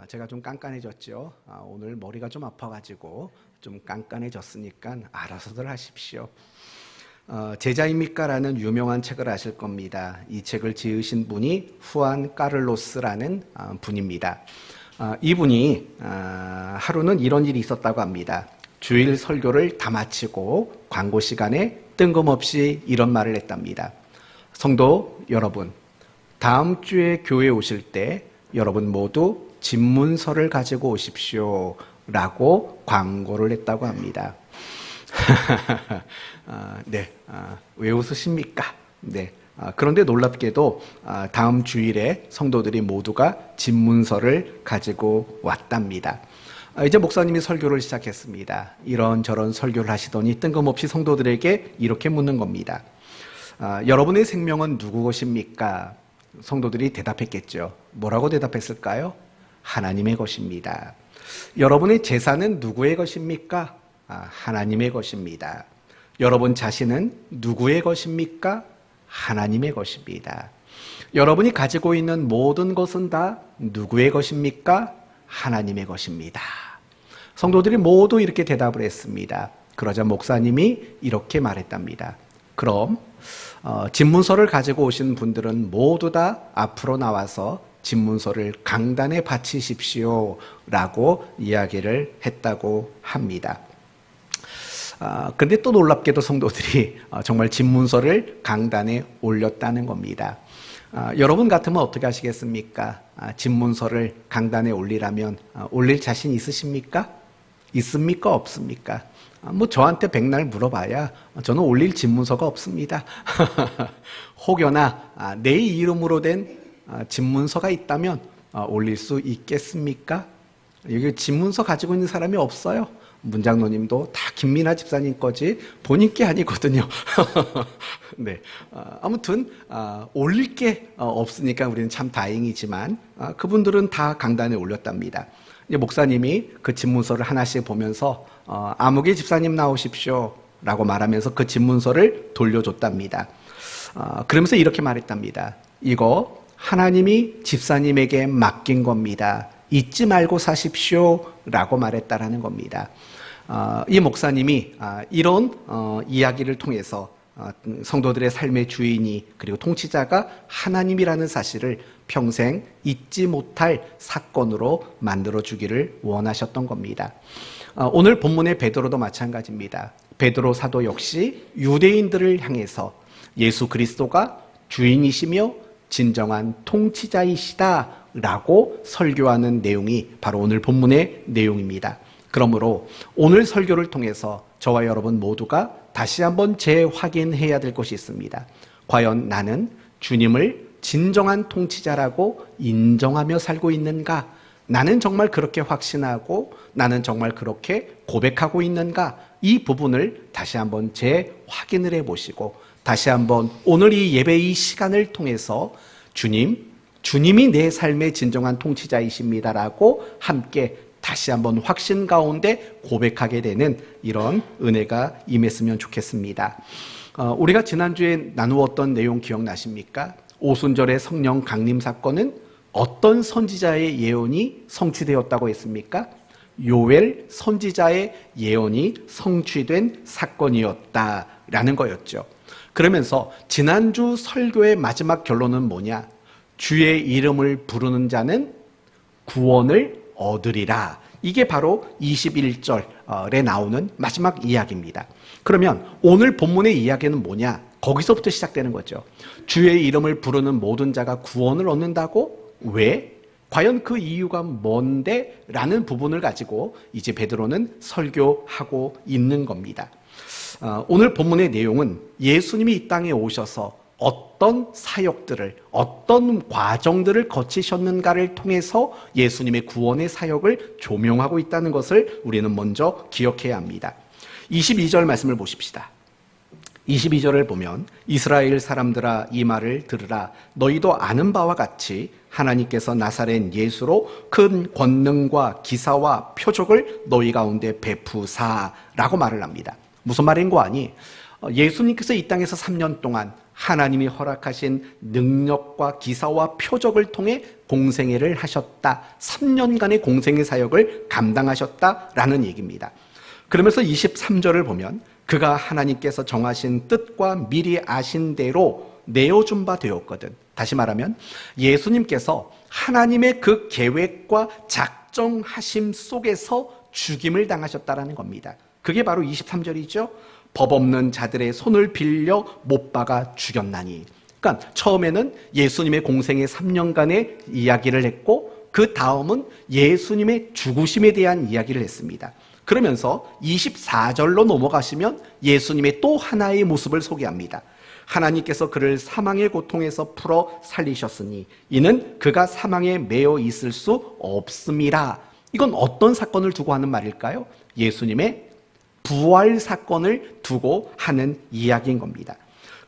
제가 좀 깐깐해졌죠. 오늘 머리가 좀 아파가지고 좀 깐깐해졌으니까 알아서들 하십시오. 제자입니까? 라는 유명한 책을 아실 겁니다. 이 책을 지으신 분이 후안 까를로스라는 분입니다. 이분이 하루는 이런 일이 있었다고 합니다. 주일 설교를 다 마치고 광고 시간에 뜬금없이 이런 말을 했답니다. 성도 여러분, 다음 주에 교회에 오실 때 여러분 모두 집문서를 가지고 오십시오 라고 광고를 했다고 합니다. 네, 왜 웃으십니까? 네. 그런데 놀랍게도 다음 주일에 성도들이 모두가 집문서를 가지고 왔답니다. 이제 목사님이 설교를 시작했습니다. 이런저런 설교를 하시더니 뜬금없이 성도들에게 이렇게 묻는 겁니다. 여러분의 생명은 누구 것입니까? 성도들이 대답했겠죠. 뭐라고 대답했을까요? 하나님의 것입니다. 여러분의 재산은 누구의 것입니까? 하나님의 것입니다. 여러분 자신은 누구의 것입니까? 하나님의 것입니다. 여러분이 가지고 있는 모든 것은 다 누구의 것입니까? 하나님의 것입니다. 성도들이 모두 이렇게 대답을 했습니다. 그러자 목사님이 이렇게 말했답니다. 그럼 집문서를 가지고 오신 분들은 모두 다 앞으로 나와서 집문서를 강단에 바치십시오 라고 이야기를 했다고 합니다. 근데 또 놀랍게도 성도들이 정말 집문서를 강단에 올렸다는 겁니다. 여러분 같으면 어떻게 하시겠습니까? 집문서를 강단에 올리라면 올릴 자신 있으십니까? 있습니까? 없습니까? 저한테 백날 물어봐야 저는 올릴 집문서가 없습니다. 혹여나 내 이름으로 된 집문서가 있다면 올릴 수 있겠습니까? 여기 집문서 가지고 있는 사람이 없어요. 문장로님도 다 김민아 집사님 거지 본인 게 아니거든요. 네, 아무튼 올릴 게 없으니까 우리는 참 다행이지만 그분들은 다 강단에 올렸답니다. 이제 목사님이 그 집문서를 하나씩 보면서 아무개 집사님 나오십시오 라고 말하면서 그 집문서를 돌려줬답니다. 그러면서 이렇게 말했답니다. 이거 하나님이 집사님에게 맡긴 겁니다. 잊지 말고 사십시오 라고 말했다라는 겁니다. 이 목사님이 이런 이야기를 통해서 성도들의 삶의 주인이 그리고 통치자가 하나님이라는 사실을 평생 잊지 못할 사건으로 만들어주기를 원하셨던 겁니다. 오늘 본문의 베드로도 마찬가지입니다. 베드로 사도 역시 유대인들을 향해서 예수 그리스도가 주인이시며 진정한 통치자이시다 라고 설교하는 내용이 바로 오늘 본문의 내용입니다. 그러므로 오늘 설교를 통해서 저와 여러분 모두가 다시 한번 재확인해야 될 것이 있습니다. 과연 나는 주님을 진정한 통치자라고 인정하며 살고 있는가? 나는 정말 그렇게 확신하고 나는 정말 그렇게 고백하고 있는가? 이 부분을 다시 한번 재확인을 해보시고 다시 한번 오늘 이 예배 이 시간을 통해서 주님이 내 삶의 진정한 통치자이십니다라고 함께 다시 한번 확신 가운데 고백하게 되는 이런 은혜가 임했으면 좋겠습니다. 우리가 지난주에 나누었던 내용 기억나십니까? 오순절의 성령 강림 사건은 어떤 선지자의 예언이 성취되었다고 했습니까? 요엘 선지자의 예언이 성취된 사건이었다라는 거였죠. 그러면서 지난주 설교의 마지막 결론은 뭐냐? 주의 이름을 부르는 자는 구원을 얻으리라. 이게 바로 21절에 나오는 마지막 이야기입니다. 그러면 오늘 본문의 이야기는 뭐냐? 거기서부터 시작되는 거죠. 주의 이름을 부르는 모든 자가 구원을 얻는다고? 왜? 과연 그 이유가 뭔데? 라는 부분을 가지고 이제 베드로는 설교하고 있는 겁니다. 오늘 본문의 내용은 예수님이 이 땅에 오셔서 어떤 사역들을, 어떤 과정들을 거치셨는가를 통해서 예수님의 구원의 사역을 조명하고 있다는 것을 우리는 먼저 기억해야 합니다. 22절 말씀을 보십시다. 22절을 보면 이스라엘 사람들아 이 말을 들으라. 너희도 아는 바와 같이 하나님께서 나사렛 예수로 큰 권능과 기사와 표적을 너희 가운데 베푸사라고 말을 합니다. 무슨 말인 거 아니? 예수님께서 이 땅에서 3년 동안 하나님이 허락하신 능력과 기사와 표적을 통해 공생애를 하셨다. 3년간의 공생애 사역을 감당하셨다라는 얘기입니다. 그러면서 23절을 보면 그가 하나님께서 정하신 뜻과 미리 아신 대로 내어준 바 되었거든. 다시 말하면 예수님께서 하나님의 그 계획과 작정하심 속에서 죽임을 당하셨다라는 겁니다. 그게 바로 23절이죠. 법 없는 자들의 손을 빌려 못 박아 죽였나니. 그러니까 처음에는 예수님의 공생의 3년간의 이야기를 했고 그 다음은 예수님의 죽으심에 대한 이야기를 했습니다. 그러면서 24절로 넘어가시면 예수님의 또 하나의 모습을 소개합니다. 하나님께서 그를 사망의 고통에서 풀어 살리셨으니 이는 그가 사망에 매여 있을 수 없음이라. 이건 어떤 사건을 두고 하는 말일까요? 예수님의 부활 사건을 두고 하는 이야기인 겁니다.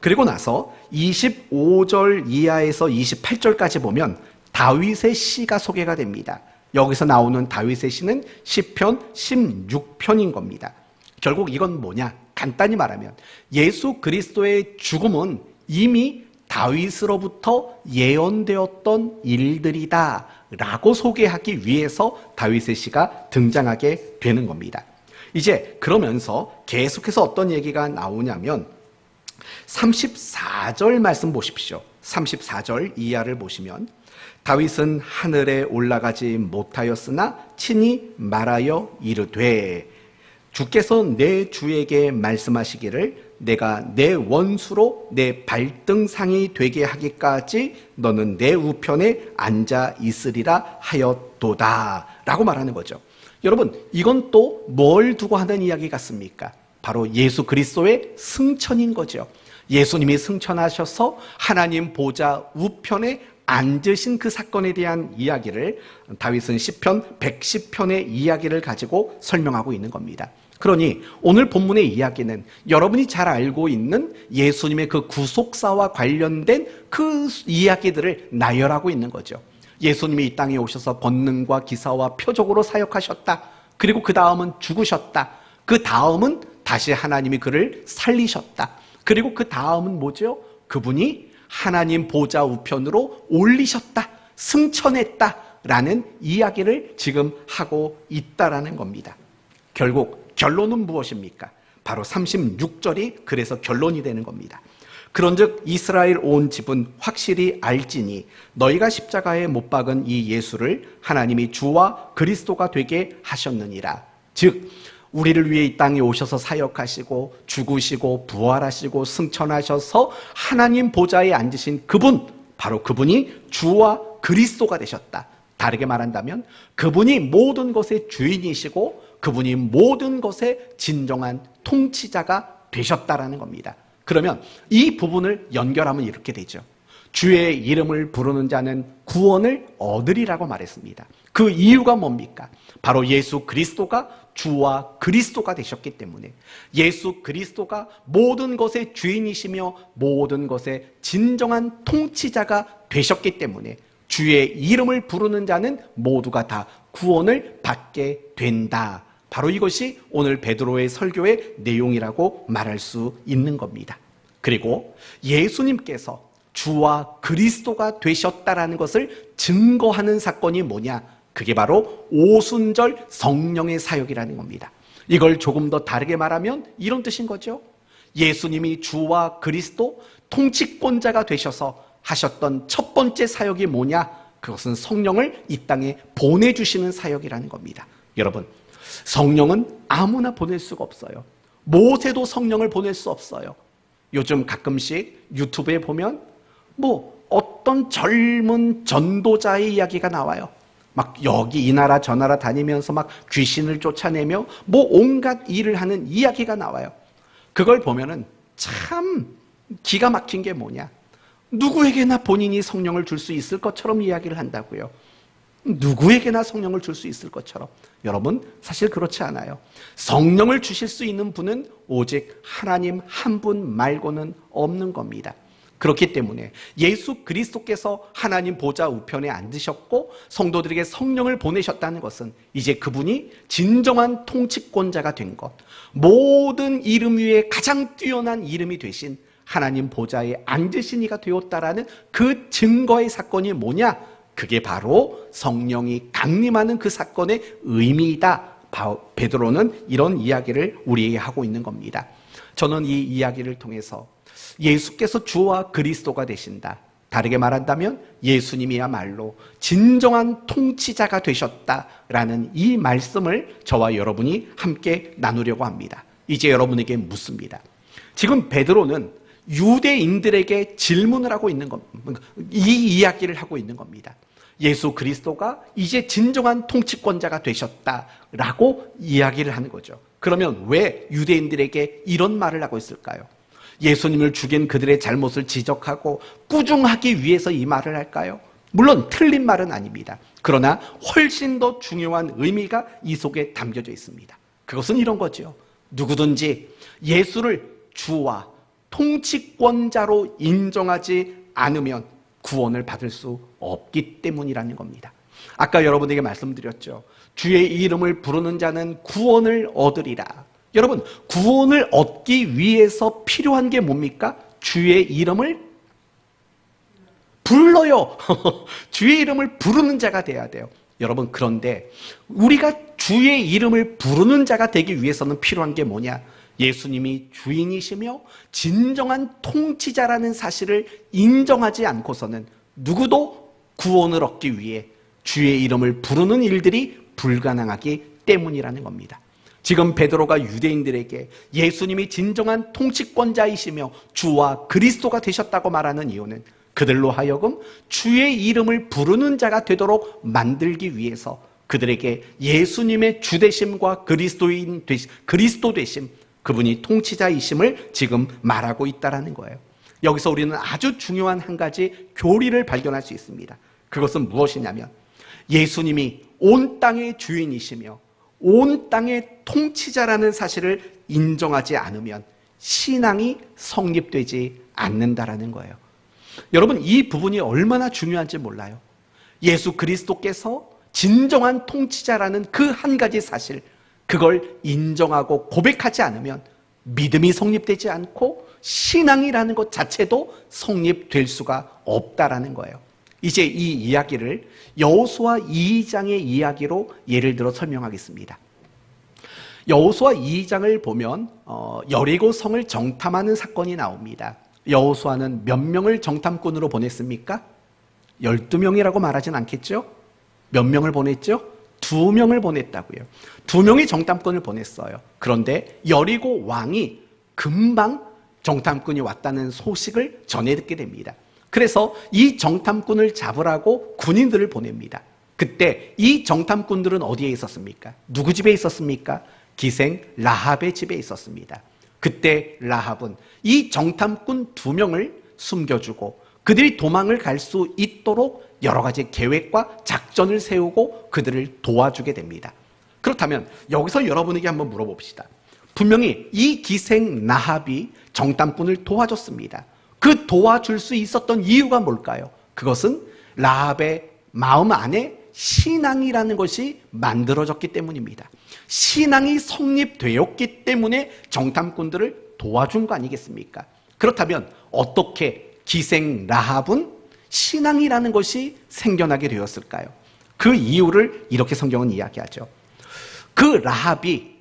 그리고 나서 25절 이하에서 28절까지 보면 다윗의 시가 소개가 됩니다. 여기서 나오는 다윗의 시는 시편 16편인 겁니다. 결국 이건 뭐냐? 간단히 말하면 예수 그리스도의 죽음은 이미 다윗으로부터 예언되었던 일들이다 라고 소개하기 위해서 다윗의 시가 등장하게 되는 겁니다. 이제 그러면서 계속해서 어떤 얘기가 나오냐면 34절 말씀 보십시오. 34절 이하를 보시면 다윗은 하늘에 올라가지 못하였으나 친히 말하여 이르되 주께서 내 주에게 말씀하시기를 내가 내 원수로 내 발등상이 되게 하기까지 너는 내 우편에 앉아 있으리라 하였도다 라고 말하는 거죠. 여러분, 이건 또 뭘 두고 하는 이야기 같습니까? 바로 예수 그리스도의 승천인 거죠. 예수님이 승천하셔서 하나님 보좌 우편에 앉으신 그 사건에 대한 이야기를 다윗은 시편 110편의 이야기를 가지고 설명하고 있는 겁니다. 그러니 오늘 본문의 이야기는 여러분이 잘 알고 있는 예수님의 그 구속사와 관련된 그 이야기들을 나열하고 있는 거죠. 예수님이 이 땅에 오셔서 권능과 기사와 표적으로 사역하셨다. 그리고 그 다음은 죽으셨다. 그 다음은 다시 하나님이 그를 살리셨다. 그리고 그 다음은 뭐죠? 그분이 하나님 보좌 우편으로 올리셨다. 승천했다라는 이야기를 지금 하고 있다라는 겁니다. 결국 결론은 무엇입니까? 바로 36절이 그래서 결론이 되는 겁니다. 그런즉 이스라엘 온 집은 확실히 알지니 너희가 십자가에 못 박은 이 예수를 하나님이 주와 그리스도가 되게 하셨느니라. 즉 우리를 위해 이 땅에 오셔서 사역하시고 죽으시고 부활하시고 승천하셔서 하나님 보좌에 앉으신 그분, 바로 그분이 주와 그리스도가 되셨다. 다르게 말한다면 그분이 모든 것의 주인이시고 그분이 모든 것의 진정한 통치자가 되셨다라는 겁니다. 그러면 이 부분을 연결하면 이렇게 되죠. 주의 이름을 부르는 자는 구원을 얻으리라고 말했습니다. 그 이유가 뭡니까? 바로 예수 그리스도가 주와 그리스도가 되셨기 때문에, 예수 그리스도가 모든 것의 주인이시며 모든 것의 진정한 통치자가 되셨기 때문에 주의 이름을 부르는 자는 모두가 다 구원을 받게 된다. 바로 이것이 오늘 베드로의 설교의 내용이라고 말할 수 있는 겁니다. 그리고 예수님께서 주와 그리스도가 되셨다라는 것을 증거하는 사건이 뭐냐? 그게 바로 오순절 성령의 사역이라는 겁니다. 이걸 조금 더 다르게 말하면 이런 뜻인 거죠. 예수님이 주와 그리스도 통치권자가 되셔서 하셨던 첫 번째 사역이 뭐냐? 그것은 성령을 이 땅에 보내주시는 사역이라는 겁니다. 여러분, 성령은 아무나 보낼 수가 없어요. 모세도 성령을 보낼 수 없어요. 요즘 가끔씩 유튜브에 보면 어떤 젊은 전도자의 이야기가 나와요. 막 여기 이 나라 저 나라 다니면서 막 귀신을 쫓아내며 온갖 일을 하는 이야기가 나와요. 그걸 보면은 참 기가 막힌 게 뭐냐? 누구에게나 본인이 성령을 줄 수 있을 것처럼 이야기를 한다고요. 누구에게나 성령을 줄 수 있을 것처럼. 여러분, 사실 그렇지 않아요. 성령을 주실 수 있는 분은 오직 하나님 한 분 말고는 없는 겁니다. 그렇기 때문에 예수 그리스도께서 하나님 보좌 우편에 앉으셨고 성도들에게 성령을 보내셨다는 것은 이제 그분이 진정한 통치권자가 된 것, 모든 이름 위에 가장 뛰어난 이름이 되신 하나님 보좌에 앉으신 이가 되었다라는 그 증거의 사건이 뭐냐? 그게 바로 성령이 강림하는 그 사건의 의미이다. 베드로는 이런 이야기를 우리에게 하고 있는 겁니다. 저는 이 이야기를 통해서 예수께서 주와 그리스도가 되신다. 다르게 말한다면 예수님이야말로 진정한 통치자가 되셨다라는 이 말씀을 저와 여러분이 함께 나누려고 합니다. 이제 여러분에게 묻습니다. 지금 베드로는 유대인들에게 질문을 하고 있는 겁니다. 이 이야기를 하고 있는 겁니다. 예수 그리스도가 이제 진정한 통치권자가 되셨다라고 이야기를 하는 거죠. 그러면 왜 유대인들에게 이런 말을 하고 있을까요? 예수님을 죽인 그들의 잘못을 지적하고 꾸중하기 위해서 이 말을 할까요? 물론 틀린 말은 아닙니다. 그러나 훨씬 더 중요한 의미가 이 속에 담겨져 있습니다. 그것은 이런 거죠. 누구든지 예수를 주와 통치권자로 인정하지 않으면 구원을 받을 수 없기 때문이라는 겁니다. 아까 여러분에게 말씀드렸죠. 주의 이름을 부르는 자는 구원을 얻으리라. 여러분, 구원을 얻기 위해서 필요한 게 뭡니까? 주의 이름을 불러요. 주의 이름을 부르는 자가 돼야 돼요. 여러분, 그런데 우리가 주의 이름을 부르는 자가 되기 위해서는 필요한 게 뭐냐? 예수님이 주인이시며 진정한 통치자라는 사실을 인정하지 않고서는 누구도 구원을 얻기 위해 주의 이름을 부르는 일들이 불가능하기 때문이라는 겁니다. 지금 베드로가 유대인들에게 예수님이 진정한 통치권자이시며 주와 그리스도가 되셨다고 말하는 이유는 그들로 하여금 주의 이름을 부르는 자가 되도록 만들기 위해서 그들에게 예수님의 주되심과 그리스도 되심, 그분이 통치자이심을 지금 말하고 있다는 거예요. 여기서 우리는 아주 중요한 한 가지 교리를 발견할 수 있습니다. 그것은 무엇이냐면 예수님이 온 땅의 주인이시며 온 땅의 통치자라는 사실을 인정하지 않으면 신앙이 성립되지 않는다라는 거예요. 여러분, 이 부분이 얼마나 중요한지 몰라요. 예수 그리스도께서 진정한 통치자라는 그 한 가지 사실, 그걸 인정하고 고백하지 않으면 믿음이 성립되지 않고 신앙이라는 것 자체도 성립될 수가 없다라는 거예요. 이제 이 이야기를 여호수아 2장의 이야기로 예를 들어 설명하겠습니다. 여호수아 2장을 보면 여리고 성을 정탐하는 사건이 나옵니다. 여호수아는 몇 명을 정탐꾼으로 보냈습니까? 12명이라고 말하진 않겠죠? 몇 명을 보냈죠? 2명을 보냈다고요. 2명이 정탐꾼을 보냈어요. 그런데 여리고 왕이 금방 정탐꾼이 왔다는 소식을 전해 듣게 됩니다. 그래서 이 정탐꾼을 잡으라고 군인들을 보냅니다. 그때 이 정탐꾼들은 어디에 있었습니까? 누구 집에 있었습니까? 기생 라합의 집에 있었습니다. 그때 라합은 이 정탐꾼 2명을 숨겨주고 그들이 도망을 갈 수 있도록 여러 가지 계획과 작전을 세우고 그들을 도와주게 됩니다. 그렇다면 여기서 여러분에게 한번 물어봅시다. 분명히 이 기생 라합이 정탐꾼을 도와줬습니다. 그 도와줄 수 있었던 이유가 뭘까요? 그것은 라합의 마음 안에 신앙이라는 것이 만들어졌기 때문입니다. 신앙이 성립되었기 때문에 정탐꾼들을 도와준 거 아니겠습니까? 그렇다면 어떻게 기생 라합은 신앙이라는 것이 생겨나게 되었을까요? 그 이유를 이렇게 성경은 이야기하죠. 그 라합이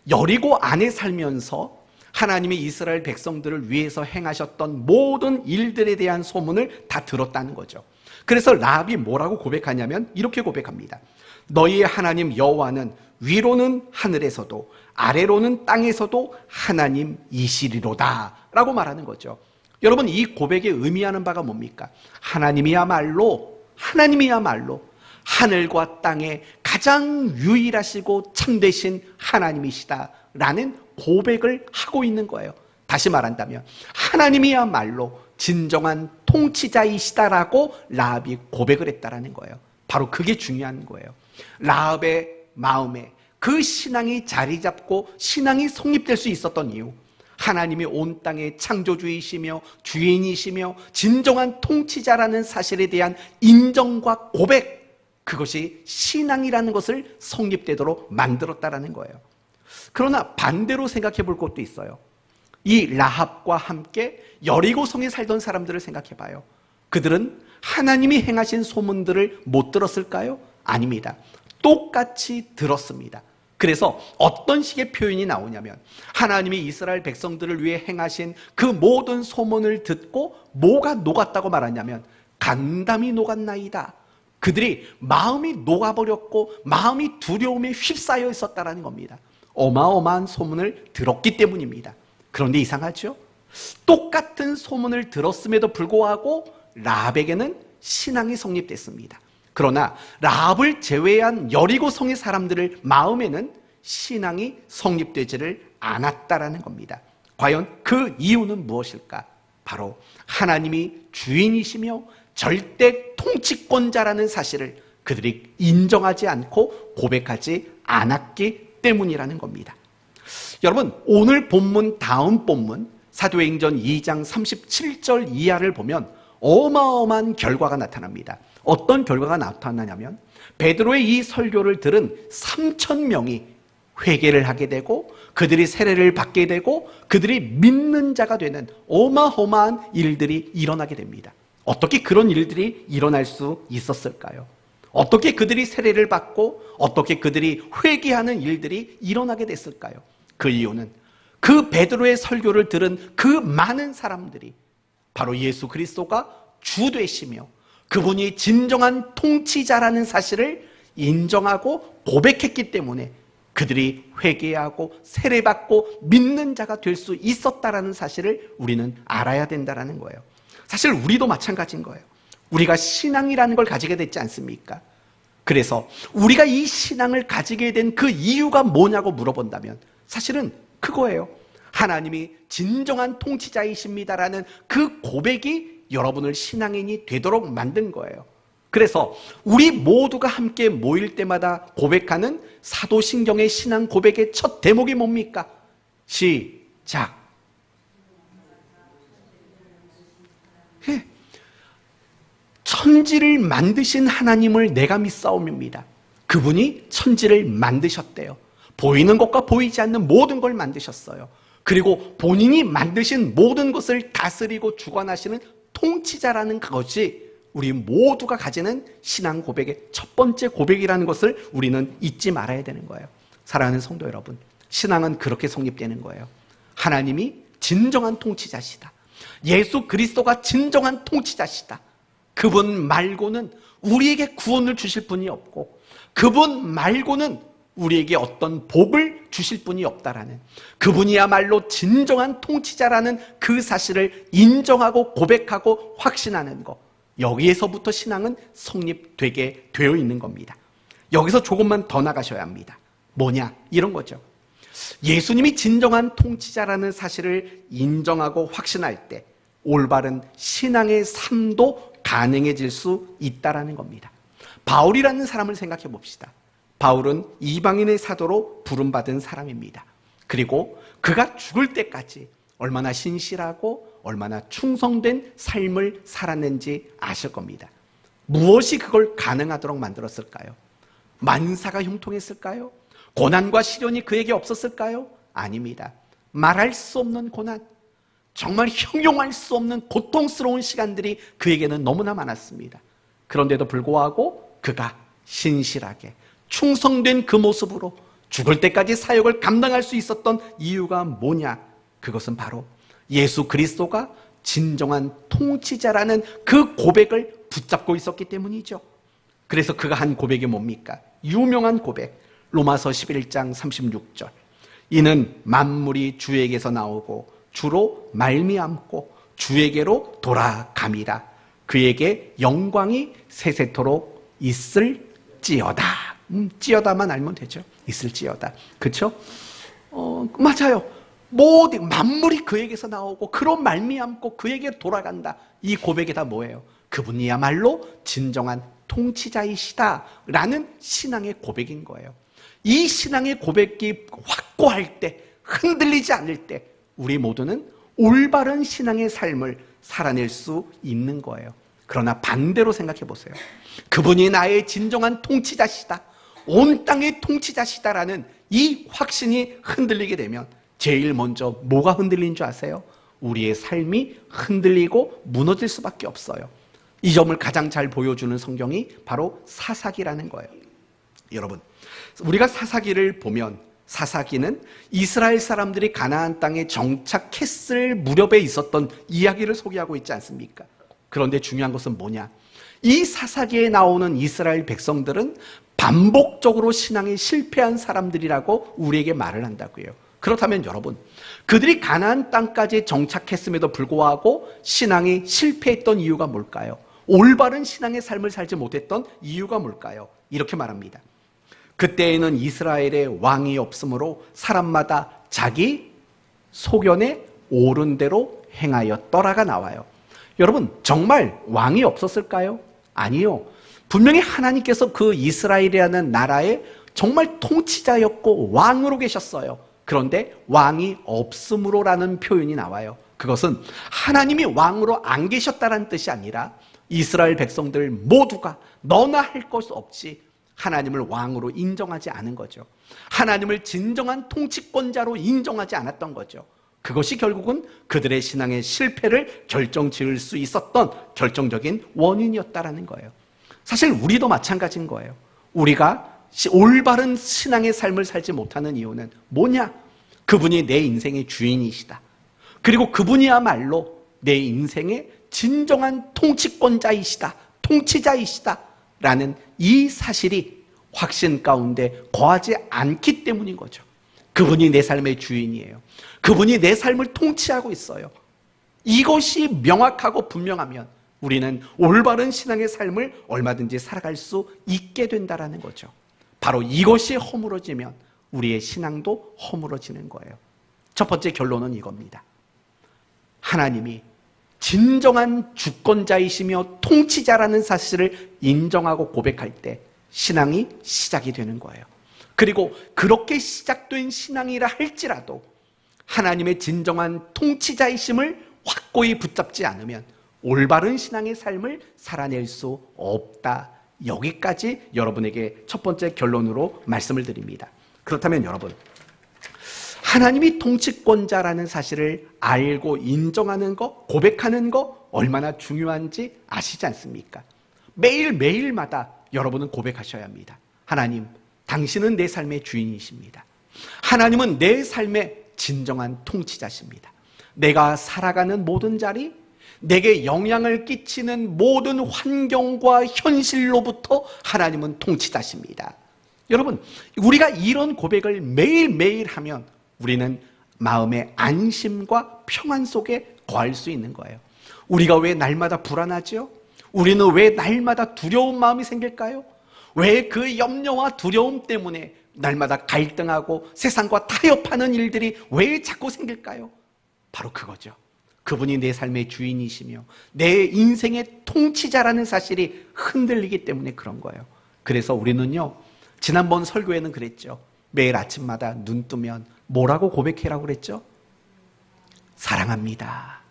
여리고 안에 살면서 하나님이 이스라엘 백성들을 위해서 행하셨던 모든 일들에 대한 소문을 다 들었다는 거죠. 그래서 라합이 뭐라고 고백하냐면 이렇게 고백합니다. 너희의 하나님 여호와는 위로는 하늘에서도 아래로는 땅에서도 하나님이시리로다 라고 말하는 거죠. 여러분, 이 고백에 의미하는 바가 뭡니까? 하나님이야말로 하늘과 땅에 가장 유일하시고 참되신 하나님이시다라는 고백을 하고 있는 거예요. 다시 말한다면 하나님이야말로 진정한 통치자이시다라고 라합이 고백을 했다라는 거예요. 바로 그게 중요한 거예요. 라합의 마음에 그 신앙이 자리 잡고 신앙이 성립될 수 있었던 이유, 하나님이 온 땅의 창조주이시며 주인이시며 진정한 통치자라는 사실에 대한 인정과 고백, 그것이 신앙이라는 것을 성립되도록 만들었다라는 거예요. 그러나 반대로 생각해 볼 것도 있어요. 이 라합과 함께 여리고성에 살던 사람들을 생각해 봐요. 그들은 하나님이 행하신 소문들을 못 들었을까요? 아닙니다. 똑같이 들었습니다. 그래서 어떤 식의 표현이 나오냐면 하나님이 이스라엘 백성들을 위해 행하신 그 모든 소문을 듣고 뭐가 녹았다고 말하냐면 간담이 녹았나이다. 그들이 마음이 녹아버렸고 마음이 두려움에 휩싸여 있었다는 겁니다. 어마어마한 소문을 들었기 때문입니다. 그런데 이상하죠? 똑같은 소문을 들었음에도 불구하고 라합에게는 신앙이 성립됐습니다. 그러나 라합을 제외한 여리고성의 사람들의 마음에는 신앙이 성립되지를 않았다라는 겁니다. 과연 그 이유는 무엇일까? 바로 하나님이 주인이시며 절대 통치권자라는 사실을 그들이 인정하지 않고 고백하지 않았기 때문이라는 겁니다. 여러분, 오늘 본문 다음 본문 사도행전 2장 37절 이하를 보면 어마어마한 결과가 나타납니다. 어떤 결과가 나타나냐면 베드로의 이 설교를 들은 3,000명이 회개를 하게 되고 그들이 세례를 받게 되고 그들이 믿는 자가 되는 어마어마한 일들이 일어나게 됩니다. 어떻게 그런 일들이 일어날 수 있었을까요? 어떻게 그들이 세례를 받고 어떻게 그들이 회개하는 일들이 일어나게 됐을까요? 그 이유는 그 베드로의 설교를 들은 그 많은 사람들이 바로 예수 그리스도가 주 되시며 그분이 진정한 통치자라는 사실을 인정하고 고백했기 때문에 그들이 회개하고 세례받고 믿는 자가 될 수 있었다라는 사실을 우리는 알아야 된다는 거예요. 사실 우리도 마찬가지인 거예요. 우리가 신앙이라는 걸 가지게 됐지 않습니까? 그래서 우리가 이 신앙을 가지게 된 그 이유가 뭐냐고 물어본다면 사실은 그거예요. 하나님이 진정한 통치자이십니다라는 그 고백이 여러분을 신앙인이 되도록 만든 거예요. 그래서 우리 모두가 함께 모일 때마다 고백하는 사도신경의 신앙 고백의 첫 대목이 뭡니까? 시작. 천지를 만드신 하나님을 내가 믿사옵니다. 그분이 천지를 만드셨대요. 보이는 것과 보이지 않는 모든 걸 만드셨어요. 그리고 본인이 만드신 모든 것을 다스리고 주관하시는 통치자라는 것이 우리 모두가 가지는 신앙 고백의 첫 번째 고백이라는 것을 우리는 잊지 말아야 되는 거예요. 사랑하는 성도 여러분, 신앙은 그렇게 성립되는 거예요. 하나님이 진정한 통치자시다. 예수 그리스도가 진정한 통치자시다. 그분 말고는 우리에게 구원을 주실 분이 없고 그분 말고는 우리에게 어떤 복을 주실 분이 없다라는, 그분이야말로 진정한 통치자라는 그 사실을 인정하고 고백하고 확신하는 것, 여기에서부터 신앙은 성립되게 되어 있는 겁니다. 여기서 조금만 더 나가셔야 합니다. 뭐냐? 이런 거죠. 예수님이 진정한 통치자라는 사실을 인정하고 확신할 때 올바른 신앙의 삶도 가능해질 수 있다라는 겁니다. 바울이라는 사람을 생각해 봅시다. 바울은 이방인의 사도로 부름받은 사람입니다. 그리고 그가 죽을 때까지 얼마나 신실하고 얼마나 충성된 삶을 살았는지 아실 겁니다. 무엇이 그걸 가능하도록 만들었을까요? 만사가 형통했을까요? 고난과 시련이 그에게 없었을까요? 아닙니다. 말할 수 없는 고난, 정말 형용할 수 없는 고통스러운 시간들이 그에게는 너무나 많았습니다. 그런데도 불구하고 그가 신실하게 충성된 그 모습으로 죽을 때까지 사역을 감당할 수 있었던 이유가 뭐냐? 그것은 바로 예수 그리스도가 진정한 통치자라는 그 고백을 붙잡고 있었기 때문이죠. 그래서 그가 한 고백이 뭡니까? 유명한 고백, 로마서 11장 36절. 이는 만물이 주에게서 나오고 주로 말미암고 주에게로 돌아감이라. 그에게 영광이 세세토록 있을지어다. 찌어다만 알면 되죠. 있을지어다. 그렇죠? 맞아요. 모든 만물이 그에게서 나오고 그로 말미암고 그에게 돌아간다. 이 고백이 다 뭐예요? 그분이야말로 진정한 통치자이시다라는 신앙의 고백인 거예요. 이 신앙의 고백이 확고할 때, 흔들리지 않을 때 우리 모두는 올바른 신앙의 삶을 살아낼 수 있는 거예요. 그러나 반대로 생각해 보세요. 그분이 나의 진정한 통치자시다, 온 땅의 통치자시다라는 이 확신이 흔들리게 되면 제일 먼저 뭐가 흔들린 줄 아세요? 우리의 삶이 흔들리고 무너질 수밖에 없어요. 이 점을 가장 잘 보여주는 성경이 바로 사사기라는 거예요. 여러분, 우리가 사사기를 보면 사사기는 이스라엘 사람들이 가나안 땅에 정착했을 무렵에 있었던 이야기를 소개하고 있지 않습니까? 그런데 중요한 것은 뭐냐? 이 사사기에 나오는 이스라엘 백성들은 반복적으로 신앙에 실패한 사람들이라고 우리에게 말을 한다고요. 그렇다면 여러분, 그들이 가나안 땅까지 정착했음에도 불구하고 신앙이 실패했던 이유가 뭘까요? 올바른 신앙의 삶을 살지 못했던 이유가 뭘까요? 이렇게 말합니다. 그때에는 이스라엘의 왕이 없으므로 사람마다 자기 소견에 옳은 대로 행하였더라가 나와요. 여러분, 정말 왕이 없었을까요? 아니요. 분명히 하나님께서 그 이스라엘이라는 나라의 정말 통치자였고 왕으로 계셨어요. 그런데 왕이 없음으로라는 표현이 나와요. 그것은 하나님이 왕으로 안 계셨다는 뜻이 아니라 이스라엘 백성들 모두가 너나 할 것 없이 하나님을 왕으로 인정하지 않은 거죠. 하나님을 진정한 통치권자로 인정하지 않았던 거죠. 그것이 결국은 그들의 신앙의 실패를 결정지을 수 있었던 결정적인 원인이었다라는 거예요. 사실 우리도 마찬가지인 거예요. 우리가 올바른 신앙의 삶을 살지 못하는 이유는 뭐냐? 그분이 내 인생의 주인이시다. 그리고 그분이야말로 내 인생의 진정한 통치권자이시다. 통치자이시다. 라는 이 사실이 확신 가운데 거하지 않기 때문인 거죠. 그분이 내 삶의 주인이에요. 그분이 내 삶을 통치하고 있어요. 이것이 명확하고 분명하면 우리는 올바른 신앙의 삶을 얼마든지 살아갈 수 있게 된다는 거죠. 바로 이것이 허물어지면 우리의 신앙도 허물어지는 거예요. 첫 번째 결론은 이겁니다. 하나님이 진정한 주권자이시며 통치자라는 사실을 인정하고 고백할 때 신앙이 시작이 되는 거예요. 그리고 그렇게 시작된 신앙이라 할지라도 하나님의 진정한 통치자이심을 확고히 붙잡지 않으면 올바른 신앙의 삶을 살아낼 수 없다. 여기까지 여러분에게 첫 번째 결론으로 말씀을 드립니다. 그렇다면 여러분, 하나님이 통치권자라는 사실을 알고 인정하는 것, 고백하는 것 얼마나 중요한지 아시지 않습니까? 매일매일마다 여러분은 고백하셔야 합니다. 하나님, 당신은 내 삶의 주인이십니다. 하나님은 내 삶의 진정한 통치자십니다. 내가 살아가는 모든 자리, 내게 영향을 끼치는 모든 환경과 현실로부터 하나님은 통치자십니다. 여러분, 우리가 이런 고백을 매일매일 하면 우리는 마음의 안심과 평안 속에 거할 수 있는 거예요. 우리가 왜 날마다 불안하죠? 우리는 왜 날마다 두려운 마음이 생길까요? 왜 그 염려와 두려움 때문에 날마다 갈등하고 세상과 타협하는 일들이 왜 자꾸 생길까요? 바로 그거죠. 그분이 내 삶의 주인이시며 내 인생의 통치자라는 사실이 흔들리기 때문에 그런 거예요. 그래서 우리는요, 지난번 설교에는 그랬죠. 매일 아침마다 눈 뜨면 뭐라고 고백해라고 그랬죠? 사랑합니다.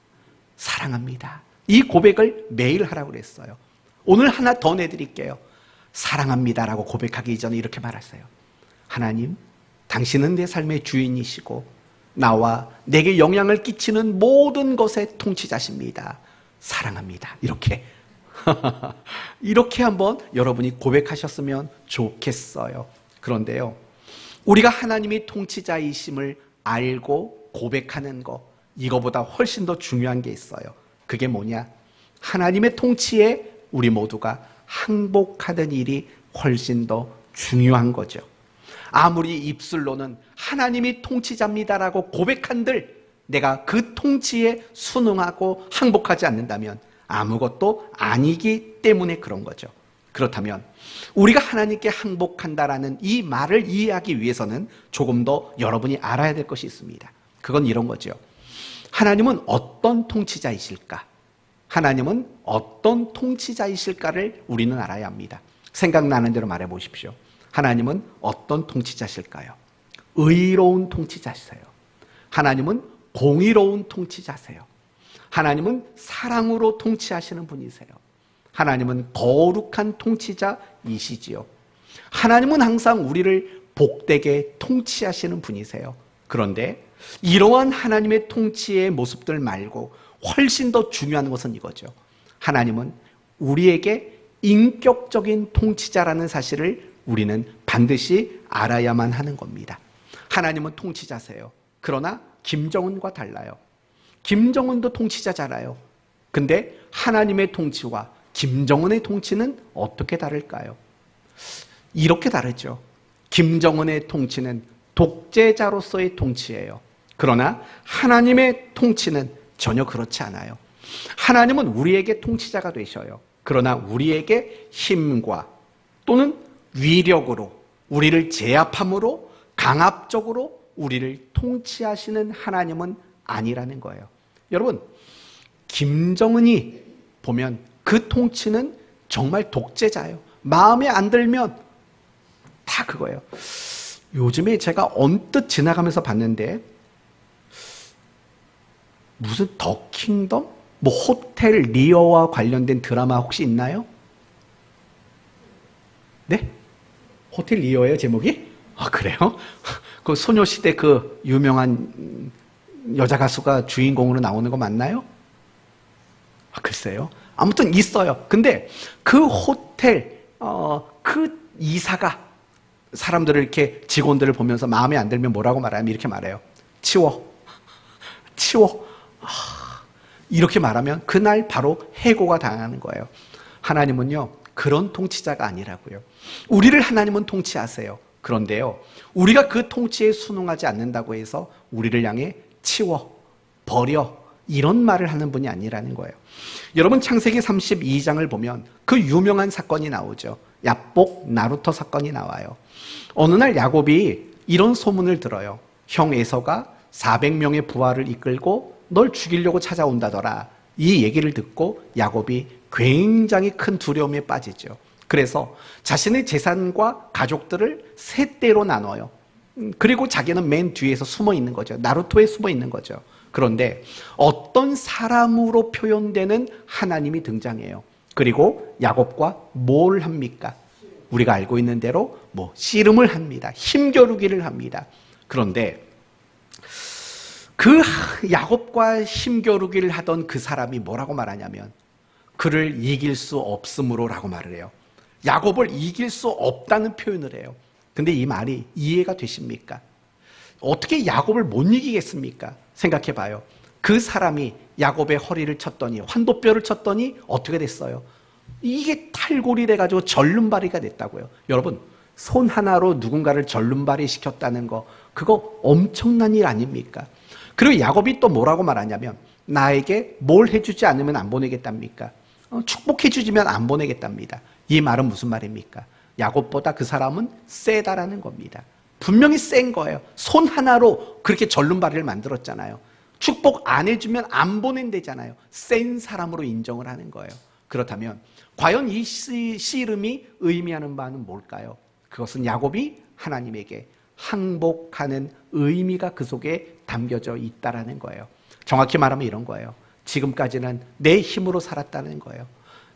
사랑합니다. 이 고백을 매일 하라고 그랬어요. 오늘 하나 더 내드릴게요. 사랑합니다라고 고백하기 이전에 이렇게 말하세요. 하나님, 당신은 내 삶의 주인이시고 나와 내게 영향을 끼치는 모든 것의 통치자십니다. 사랑합니다. 이렇게 이렇게 한번 여러분이 고백하셨으면 좋겠어요. 그런데요, 우리가 하나님이 통치자이심을 알고 고백하는 거, 이거보다 훨씬 더 중요한 게 있어요. 그게 뭐냐? 하나님의 통치에 우리 모두가 항복하는 일이 훨씬 더 중요한 거죠. 아무리 입술로는 하나님이 통치자입니다라고 고백한들 내가 그 통치에 순응하고 항복하지 않는다면 아무것도 아니기 때문에 그런 거죠. 그렇다면 우리가 하나님께 항복한다라는 이 말을 이해하기 위해서는 조금 더 여러분이 알아야 될 것이 있습니다. 그건 이런 거죠. 하나님은 어떤 통치자이실까? 하나님은 어떤 통치자이실까를 우리는 알아야 합니다. 생각나는 대로 말해 보십시오. 하나님은 어떤 통치자실까요? 의로운 통치자세요. 하나님은 공의로운 통치자세요. 하나님은 사랑으로 통치하시는 분이세요. 하나님은 거룩한 통치자이시지요. 하나님은 항상 우리를 복되게 통치하시는 분이세요. 그런데 이러한 하나님의 통치의 모습들 말고 훨씬 더 중요한 것은 이거죠. 하나님은 우리에게 인격적인 통치자라는 사실을 우리는 반드시 알아야만 하는 겁니다. 하나님은 통치자세요. 그러나 김정은과 달라요. 김정은도 통치자잖아요. 근데 하나님의 통치와 김정은의 통치는 어떻게 다를까요? 이렇게 다르죠. 김정은의 통치는 독재자로서의 통치예요. 그러나 하나님의 통치는 전혀 그렇지 않아요. 하나님은 우리에게 통치자가 되셔요. 그러나 우리에게 힘과 또는 위력으로, 우리를 제압함으로 강압적으로 우리를 통치하시는 하나님은 아니라는 거예요. 여러분, 김정은이 보면 그 통치는 정말 독재자예요. 마음에 안 들면 다 그거예요. 요즘에 제가 언뜻 지나가면서 봤는데 무슨 더 킹덤? 뭐 호텔 리어와 관련된 드라마 혹시 있나요? 네? 호텔 리어예요, 제목이? 아, 그래요? 그 소녀시대 그 유명한 여자 가수가 주인공으로 나오는 거 맞나요? 아, 글쎄요. 아무튼 있어요. 근데 그 호텔 그 이사가 사람들을 이렇게 직원들을 보면서 마음에 안 들면 뭐라고 말하면 이렇게 말해요. 치워. 이렇게 말하면 그날 바로 해고가 당하는 거예요. 하나님은요, 그런 통치자가 아니라고요. 우리를 하나님은 통치하세요. 그런데요, 우리가 그 통치에 순응하지 않는다고 해서 우리를 향해 치워, 버려, 이런 말을 하는 분이 아니라는 거예요. 여러분, 창세기 32장을 보면 그 유명한 사건이 나오죠. 야복 나루터 사건이 나와요. 어느 날 야곱이 이런 소문을 들어요. 형 에서가 400명의 부하를 이끌고 널 죽이려고 찾아온다더라. 이 얘기를 듣고 야곱이 굉장히 큰 두려움에 빠지죠. 그래서 자신의 재산과 가족들을 세 대로 나눠요. 그리고 자기는 맨 뒤에서 숨어 있는 거죠. 나루토에 숨어 있는 거죠. 그런데 어떤 사람으로 표현되는 하나님이 등장해요. 그리고 야곱과 뭘 합니까? 우리가 알고 있는 대로 씨름을 합니다. 힘겨루기를 합니다. 그런데 그 야곱과 힘겨루기를 하던 그 사람이 뭐라고 말하냐면 그를 이길 수 없으므로라고 말을 해요. 야곱을 이길 수 없다는 표현을 해요. 근데 이 말이 이해가 되십니까? 어떻게 야곱을 못 이기겠습니까? 생각해 봐요. 그 사람이 야곱의 허리를 쳤더니, 환도뼈를 쳤더니 어떻게 됐어요? 이게 탈골이 돼가지고 절름발이가 됐다고요. 여러분, 손 하나로 누군가를 절름발이 시켰다는 거, 그거 엄청난 일 아닙니까? 그리고 야곱이 또 뭐라고 말하냐면 나에게 뭘 해주지 않으면 안 보내겠답니까? 축복해주지면 안 보내겠답니다. 이 말은 무슨 말입니까? 야곱보다 그 사람은 세다라는 겁니다. 분명히 센 거예요. 손 하나로 그렇게 절름발이를 만들었잖아요. 축복 안 해주면 안 보낸대잖아요. 센 사람으로 인정을 하는 거예요. 그렇다면 과연 이 씨름이 의미하는 바는 뭘까요? 그것은 야곱이 하나님에게 항복하는 의미가 그 속에 담겨져 있다라는 거예요. 정확히 말하면 이런 거예요. 지금까지는 내 힘으로 살았다는 거예요.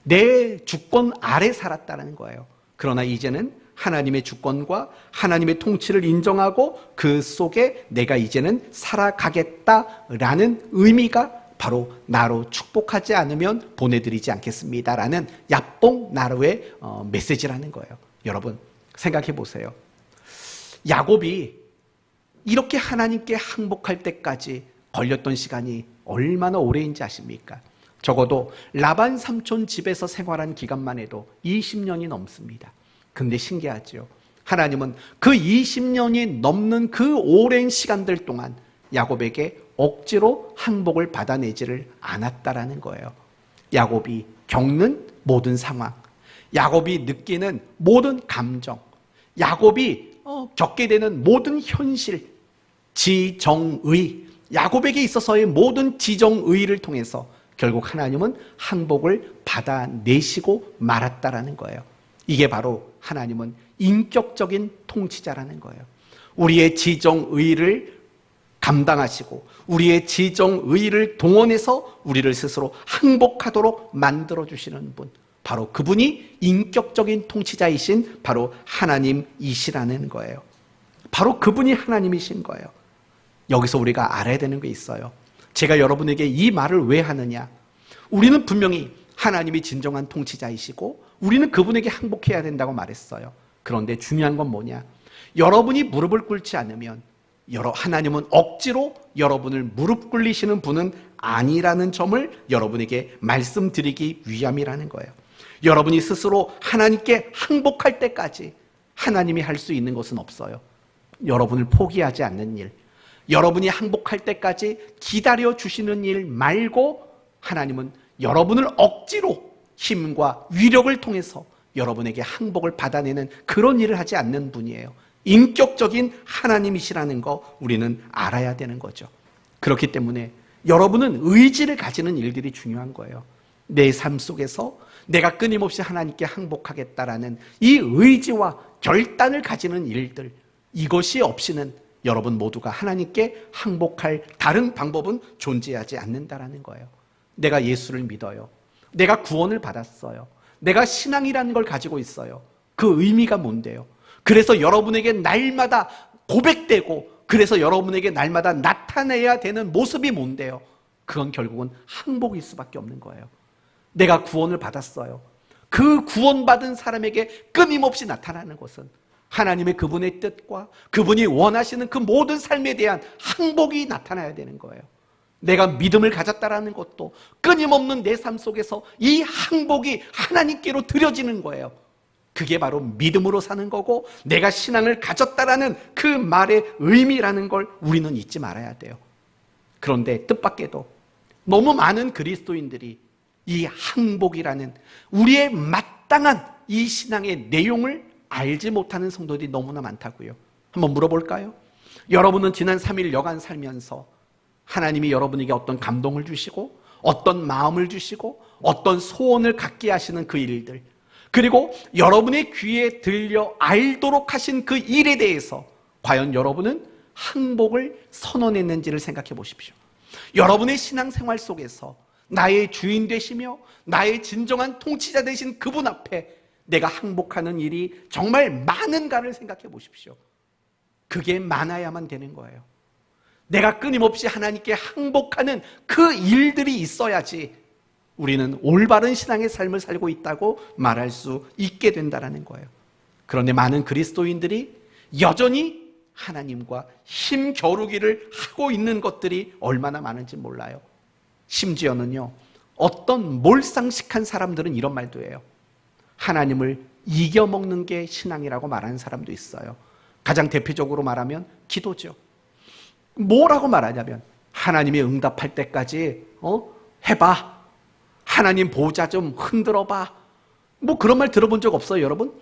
내 주권 아래 살았다는 거예요. 그러나 이제는 하나님의 주권과 하나님의 통치를 인정하고 그 속에 내가 이제는 살아가겠다라는 의미가 바로 나로 축복하지 않으면 보내드리지 않겠습니다라는 야복 나루의 메시지라는 거예요. 여러분, 생각해 보세요. 야곱이 이렇게 하나님께 항복할 때까지 걸렸던 시간이 얼마나 오래인지 아십니까? 적어도 라반 삼촌 집에서 생활한 기간만 해도 20년이 넘습니다. 근데 신기하죠. 하나님은 그 20년이 넘는 그 오랜 시간들 동안 야곱에게 억지로 항복을 받아내지를 않았다라는 거예요. 야곱이 겪는 모든 상황, 야곱이 느끼는 모든 감정, 야곱이 겪게 되는 모든 현실, 지정의, 야곱에게 있어서의 모든 지정의를 통해서 결국 하나님은 항복을 받아내시고 말았다라는 거예요. 이게 바로 하나님은 인격적인 통치자라는 거예요. 우리의 지정의를 감당하시고 우리의 지정의를 동원해서 우리를 스스로 항복하도록 만들어주시는 분, 바로 그분이 인격적인 통치자이신 바로 하나님이시라는 거예요. 바로 그분이 하나님이신 거예요. 여기서 우리가 알아야 되는 게 있어요. 제가 여러분에게 이 말을 왜 하느냐? 우리는 분명히 하나님이 진정한 통치자이시고 우리는 그분에게 항복해야 된다고 말했어요. 그런데 중요한 건 뭐냐? 여러분이 무릎을 꿇지 않으면 하나님은 억지로 여러분을 무릎 꿇리시는 분은 아니라는 점을 여러분에게 말씀드리기 위함이라는 거예요. 여러분이 스스로 하나님께 항복할 때까지 하나님이 할 수 있는 것은 없어요. 여러분을 포기하지 않는 일, 여러분이 항복할 때까지 기다려 주시는 일 말고 하나님은 여러분을 억지로 힘과 위력을 통해서 여러분에게 항복을 받아내는 그런 일을 하지 않는 분이에요. 인격적인 하나님이시라는 거 우리는 알아야 되는 거죠. 그렇기 때문에 여러분은 의지를 가지는 일들이 중요한 거예요. 내 삶 속에서 내가 끊임없이 하나님께 항복하겠다라는 이 의지와 결단을 가지는 일들, 이것이 없이는 여러분 모두가 하나님께 항복할 다른 방법은 존재하지 않는다라는 거예요. 내가 예수를 믿어요. 내가 구원을 받았어요. 내가 신앙이라는 걸 가지고 있어요. 그 의미가 뭔데요? 그래서 여러분에게 날마다 고백되고 그래서 여러분에게 날마다 나타내야 되는 모습이 뭔데요? 그건 결국은 항복일 수밖에 없는 거예요. 내가 구원을 받았어요. 그 구원받은 사람에게 끊임없이 나타나는 것은 하나님의 그분의 뜻과 그분이 원하시는 그 모든 삶에 대한 항복이 나타나야 되는 거예요. 내가 믿음을 가졌다라는 것도 끊임없는 내 삶 속에서 이 항복이 하나님께로 드려지는 거예요. 그게 바로 믿음으로 사는 거고 내가 신앙을 가졌다라는 그 말의 의미라는 걸 우리는 잊지 말아야 돼요. 그런데 뜻밖에도 너무 많은 그리스도인들이 이 항복이라는 우리의 마땅한 이 신앙의 내용을 알지 못하는 성도들이 너무나 많다고요. 한번 물어볼까요? 여러분은 지난 3일 여간 살면서 하나님이 여러분에게 어떤 감동을 주시고 어떤 마음을 주시고 어떤 소원을 갖게 하시는 그 일들, 그리고 여러분의 귀에 들려 알도록 하신 그 일에 대해서 과연 여러분은 항복을 선언했는지를 생각해 보십시오. 여러분의 신앙생활 속에서 나의 주인 되시며 나의 진정한 통치자 되신 그분 앞에 내가 항복하는 일이 정말 많은가를 생각해 보십시오. 그게 많아야만 되는 거예요. 내가 끊임없이 하나님께 항복하는 그 일들이 있어야지 우리는 올바른 신앙의 삶을 살고 있다고 말할 수 있게 된다는 거예요. 그런데 많은 그리스도인들이 여전히 하나님과 힘겨루기를 하고 있는 것들이 얼마나 많은지 몰라요. 심지어는요, 어떤 몰상식한 사람들은 이런 말도 해요. 하나님을 이겨먹는 게 신앙이라고 말하는 사람도 있어요. 가장 대표적으로 말하면 기도죠. 뭐라고 말하냐면 하나님이 응답할 때까지 해봐. 하나님 보좌 좀 흔들어봐. 뭐 그런 말 들어본 적 없어요, 여러분?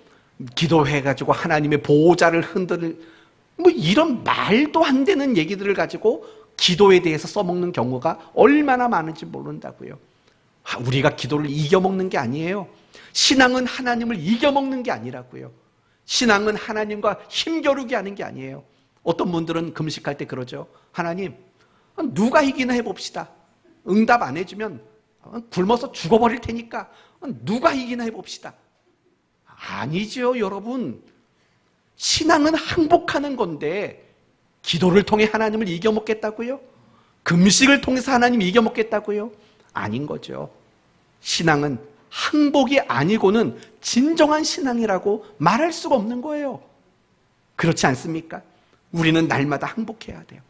기도해가지고 하나님의 보좌를 흔들, 뭐 이런 말도 안 되는 얘기들을 가지고 기도에 대해서 써먹는 경우가 얼마나 많은지 모른다고요. 우리가 기도를 이겨먹는 게 아니에요. 신앙은 하나님을 이겨먹는 게 아니라고요. 신앙은 하나님과 힘겨루기 하는 게 아니에요. 어떤 분들은 금식할 때 그러죠. 하나님, 누가 이기나 해봅시다. 응답 안 해주면 굶어서 죽어버릴 테니까 누가 이기나 해봅시다. 아니죠, 여러분. 신앙은 항복하는 건데 기도를 통해 하나님을 이겨먹겠다고요? 금식을 통해서 하나님을 이겨먹겠다고요? 아닌 거죠. 신앙은 항복이 아니고는 진정한 신앙이라고 말할 수가 없는 거예요. 그렇지 않습니까? 우리는 날마다 항복해야 돼요.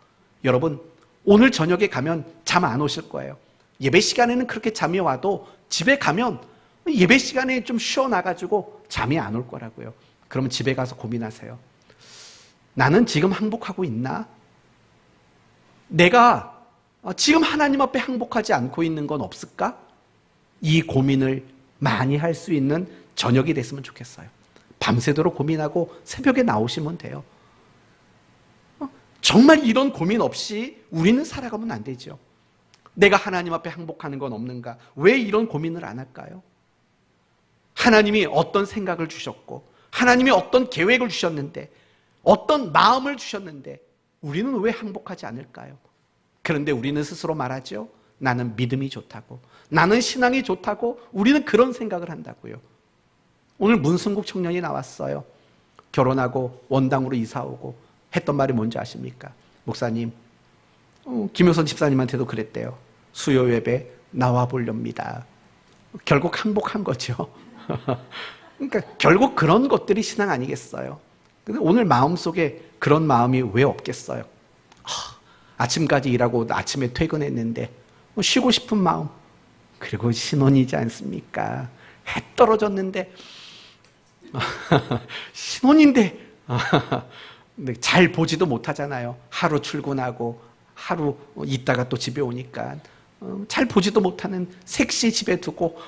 여러분, 오늘 저녁에 가면 잠 안 오실 거예요. 예배 시간에는 그렇게 잠이 와도 집에 가면 예배 시간에 좀 쉬어나가지고 잠이 안 올 거라고요. 그러면 집에 가서 고민하세요. 나는 지금 항복하고 있나? 내가 지금 하나님 앞에 항복하지 않고 있는 건 없을까? 이 고민을 많이 할 수 있는 저녁이 됐으면 좋겠어요. 밤새도록 고민하고 새벽에 나오시면 돼요. 정말 이런 고민 없이 우리는 살아가면 안 되죠. 내가 하나님 앞에 항복하는 건 없는가? 왜 이런 고민을 안 할까요? 하나님이 어떤 생각을 주셨고 하나님이 어떤 계획을 주셨는데 어떤 마음을 주셨는데 우리는 왜 항복하지 않을까요? 그런데 우리는 스스로 말하죠. 나는 믿음이 좋다고, 나는 신앙이 좋다고, 우리는 그런 생각을 한다고요. 오늘 문승국 청년이 나왔어요. 결혼하고 원당으로 이사 오고 했던 말이 뭔지 아십니까? 목사님, 김효선 집사님한테도 그랬대요. 수요 예배 나와 보렵니다. 결국 항복한 거죠. 그러니까 결국 그런 것들이 신앙 아니겠어요? 근데 오늘 마음속에 그런 마음이 왜 없겠어요? 아침까지 일하고 아침에 퇴근했는데 쉬고 싶은 마음. 그리고 신혼이지 않습니까? 해 떨어졌는데 신혼인데 잘 보지도 못하잖아요. 하루 출근하고 하루 있다가 또 집에 오니까 잘 보지도 못하는 색시 집에 두고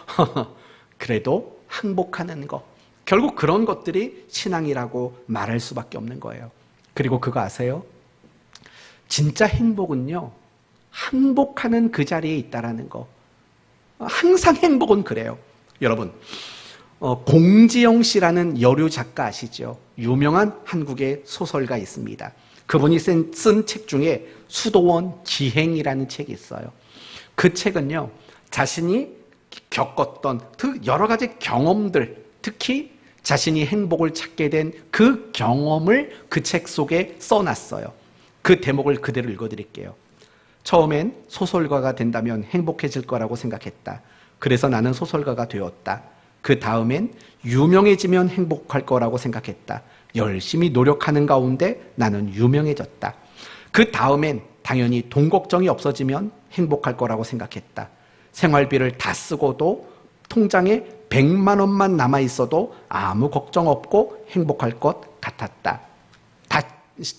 그래도 항복하는 거. 결국 그런 것들이 신앙이라고 말할 수밖에 없는 거예요. 그리고 그거 아세요? 진짜 행복은요, 항복하는 그 자리에 있다라는 거. 항상 행복은 그래요. 여러분, 공지영 씨라는 여류 작가 아시죠? 유명한 한국의 소설가 있습니다. 그분이 쓴 책 중에 수도원 기행이라는 책이 있어요. 그 책은요, 자신이 겪었던 여러 가지 경험들, 특히 자신이 행복을 찾게 된 그 경험을 그 책 속에 써놨어요. 그 대목을 그대로 읽어드릴게요. 처음엔 소설가가 된다면 행복해질 거라고 생각했다. 그래서 나는 소설가가 되었다. 그 다음엔 유명해지면 행복할 거라고 생각했다. 열심히 노력하는 가운데 나는 유명해졌다. 그 다음엔 당연히 돈 걱정이 없어지면 행복할 거라고 생각했다. 생활비를 다 쓰고도 통장에 100만 원만 남아있어도 아무 걱정 없고 행복할 것 같았다. 다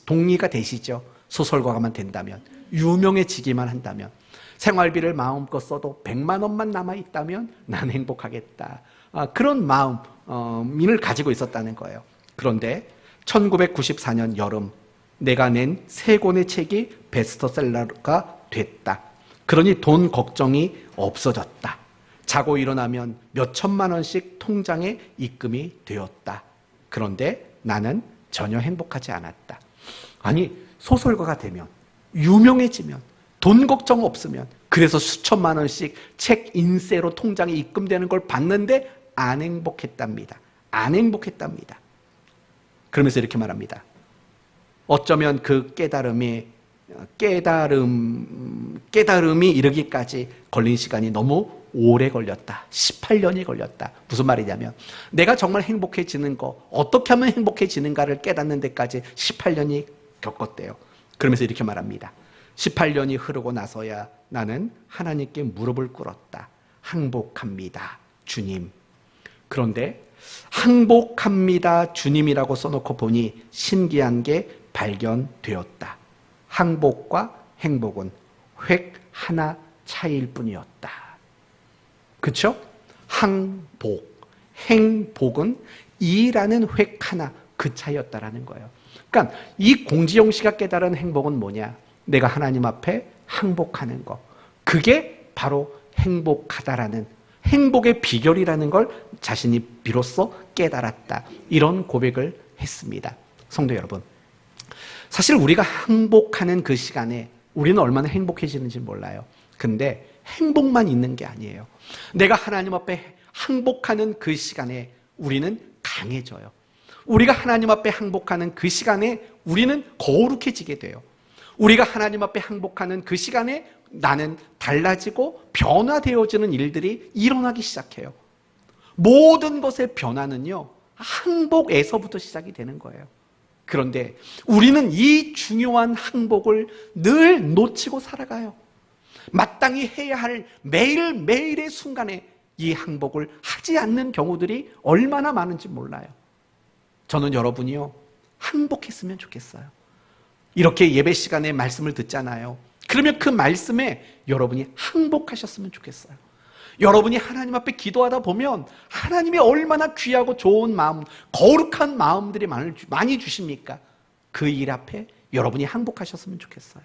동의가 되시죠? 소설가만 된다면, 유명해지기만 한다면, 생활비를 마음껏 써도 100만 원만 남아있다면 난 행복하겠다. 그런 마음을 가지고 있었다는 거예요. 그런데 1994년 여름 내가 낸 3권의 책이 베스트셀러가 됐다. 그러니 돈 걱정이 없어졌다. 자고 일어나면 몇 천만 원씩 통장에 입금이 되었다. 그런데 나는 전혀 행복하지 않았다. 아니, 소설가가 되면, 유명해지면, 돈 걱정 없으면, 그래서 수천만 원씩 책 인쇄로 통장에 입금되는 걸 봤는데 안 행복했답니다. 안 행복했답니다. 그러면서 이렇게 말합니다. 어쩌면 그 깨달음이 이르기까지 걸린 시간이 너무 오래 걸렸다. 18년이 걸렸다. 무슨 말이냐면 내가 정말 행복해지는 거, 어떻게 하면 행복해지는가를 깨닫는 데까지 18년이 겪었대요. 그러면서 이렇게 말합니다. 18년이 흐르고 나서야 나는 하나님께 무릎을 꿇었다. 항복합니다, 주님. 그런데 항복합니다, 주님이라고 써놓고 보니 신기한 게 발견되었다. 항복과 행복은 획 하나 차이일 뿐이었다. 그렇죠? 항복, 행복은 이라는 획 하나 그 차이였다라는 거예요. 그러니까 이 공지영 씨가 깨달은 행복은 뭐냐? 내가 하나님 앞에 항복하는 거. 그게 바로 행복하다라는, 행복의 비결이라는 걸 자신이 비로소 깨달았다. 이런 고백을 했습니다. 성도 여러분, 사실 우리가 항복하는 그 시간에 우리는 얼마나 행복해지는지 몰라요. 근데 행복만 있는 게 아니에요. 내가 하나님 앞에 항복하는 그 시간에 우리는 강해져요. 우리가 하나님 앞에 항복하는 그 시간에 우리는 거룩해지게 돼요. 우리가 하나님 앞에 항복하는 그 시간에 나는 달라지고 변화되어지는 일들이 일어나기 시작해요. 모든 것의 변화는요, 항복에서부터 시작이 되는 거예요. 그런데 우리는 이 중요한 항복을 늘 놓치고 살아가요. 마땅히 해야 할 매일매일의 순간에 이 항복을 하지 않는 경우들이 얼마나 많은지 몰라요. 저는 여러분이요, 항복했으면 좋겠어요. 이렇게 예배 시간에 말씀을 듣잖아요. 그러면 그 말씀에 여러분이 항복하셨으면 좋겠어요. 여러분이 하나님 앞에 기도하다 보면 하나님이 얼마나 귀하고 좋은 마음, 거룩한 마음들이 많이 주십니까? 그 일 앞에 여러분이 항복하셨으면 좋겠어요.